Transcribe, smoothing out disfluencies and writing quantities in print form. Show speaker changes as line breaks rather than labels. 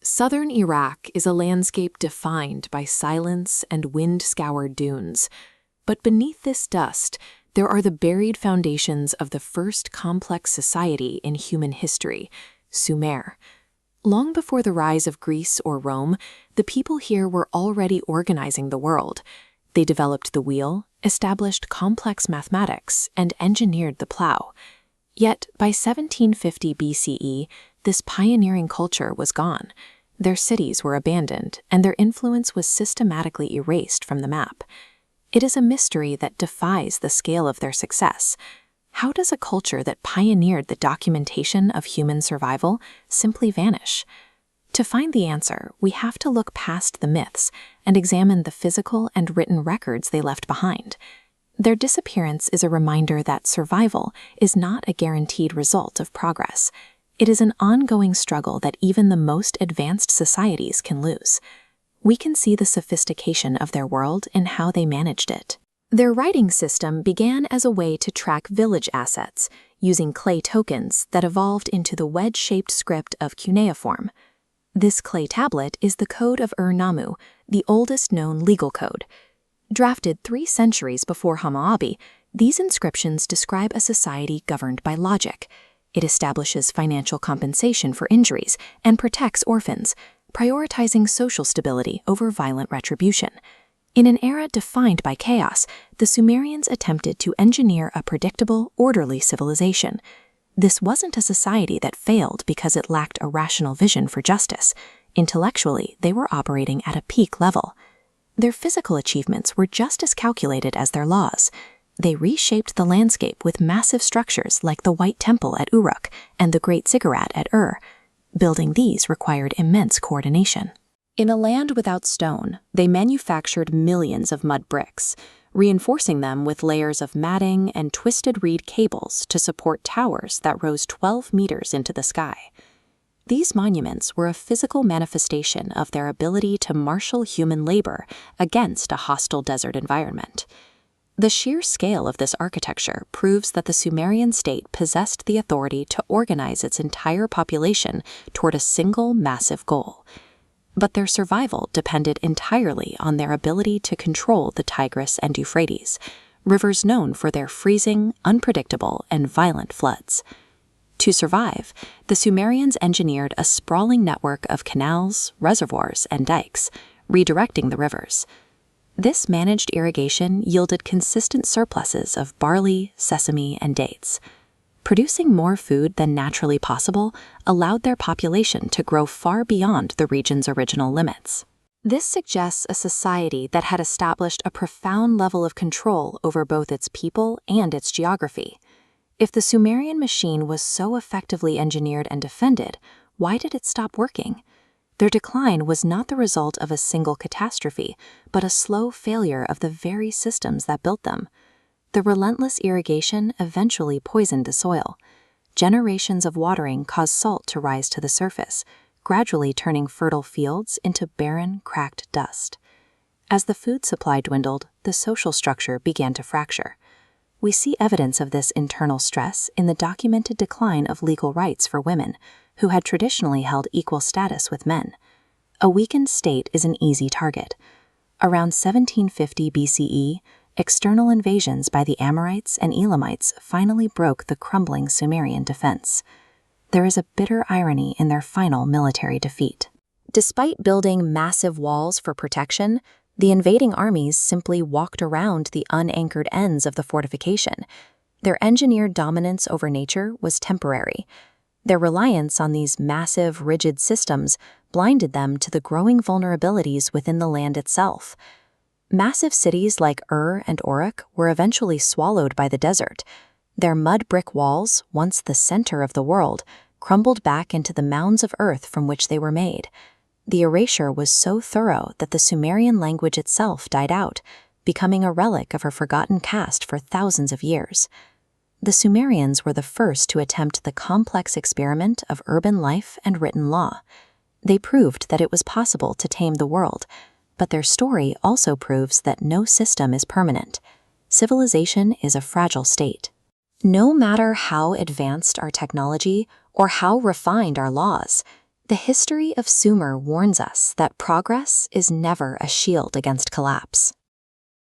Southern Iraq is a landscape defined by silence and wind-scoured dunes. But beneath this dust, there are the buried foundations of the first complex society in human history, Sumer. Long before the rise of Greece or Rome, the people here were already organizing the world. They developed the wheel, established complex mathematics, and engineered the plow. Yet, by 1750 BCE, this pioneering culture was gone. Their cities were abandoned, and their influence was systematically erased from the map. It is a mystery that defies the scale of their success. How does a culture that pioneered the documentation of human survival simply vanish? To find the answer, we have to look past the myths and examine the physical and written records they left behind. Their disappearance is a reminder that survival is not a guaranteed result of progress. It is an ongoing struggle that even the most advanced societies can lose. We can see the sophistication of their world in how they managed it. Their writing system began as a way to track village assets, using clay tokens that evolved into the wedge-shaped script of Cuneiform. This clay tablet is the Code of Ur-Nammu, the oldest known legal code. Drafted 3 centuries before Hammurabi, these inscriptions describe a society governed by logic. It establishes financial compensation for injuries and protects orphans, prioritizing social stability over violent retribution. In an era defined by chaos, the Sumerians attempted to engineer a predictable, orderly civilization. This wasn't a society that failed because it lacked a rational vision for justice. Intellectually, they were operating at a peak level. Their physical achievements were just as calculated as their laws. They reshaped the landscape with massive structures like the White Temple at Uruk and the Great Ziggurat at Ur. Building these required immense coordination. In a land without stone, they manufactured millions of mud bricks, reinforcing them with layers of matting and twisted reed cables to support towers that rose 12 meters into the sky. These monuments were a physical manifestation of their ability to marshal human labor against a hostile desert environment. The sheer scale of this architecture proves that the Sumerian state possessed the authority to organize its entire population toward a single massive goal. But their survival depended entirely on their ability to control the Tigris and Euphrates, rivers known for their freezing, unpredictable, and violent floods. To survive, the Sumerians engineered a sprawling network of canals, reservoirs, and dikes, redirecting the rivers. This managed irrigation yielded consistent surpluses of barley, sesame, and dates. Producing more food than naturally possible allowed their population to grow far beyond the region's original limits. This suggests a society that had established a profound level of control over both its people and its geography. If the Sumerian machine was so effectively engineered and defended, why did it stop working? Their decline was not the result of a single catastrophe, but a slow failure of the very systems that built them. The relentless irrigation eventually poisoned the soil. Generations of watering caused salt to rise to the surface, gradually turning fertile fields into barren, cracked dust. As the food supply dwindled, the social structure began to fracture. We see evidence of this internal stress in the documented decline of legal rights for women, who had traditionally held equal status with men. A weakened state is an easy target. Around 1750 BCE, external invasions by the Amorites and Elamites finally broke the crumbling Sumerian defense. There is a bitter irony in their final military defeat. Despite building massive walls for protection, the invading armies simply walked around the unanchored ends of the fortification. Their engineered dominance over nature was temporary. Their reliance on these massive, rigid systems blinded them to the growing vulnerabilities within the land itself. Massive cities like Ur and Uruk were eventually swallowed by the desert. Their mud brick walls, once the center of the world, crumbled back into the mounds of earth from which they were made. The erasure was so thorough that the Sumerian language itself died out, becoming a relic of her forgotten caste for thousands of years. The Sumerians were the first to attempt the complex experiment of urban life and written law. They proved that it was possible to tame the world, but their story also proves that no system is permanent. Civilization is a fragile state. No matter how advanced our technology or how refined our laws,
The history of Sumer warns us that progress is never a shield against collapse.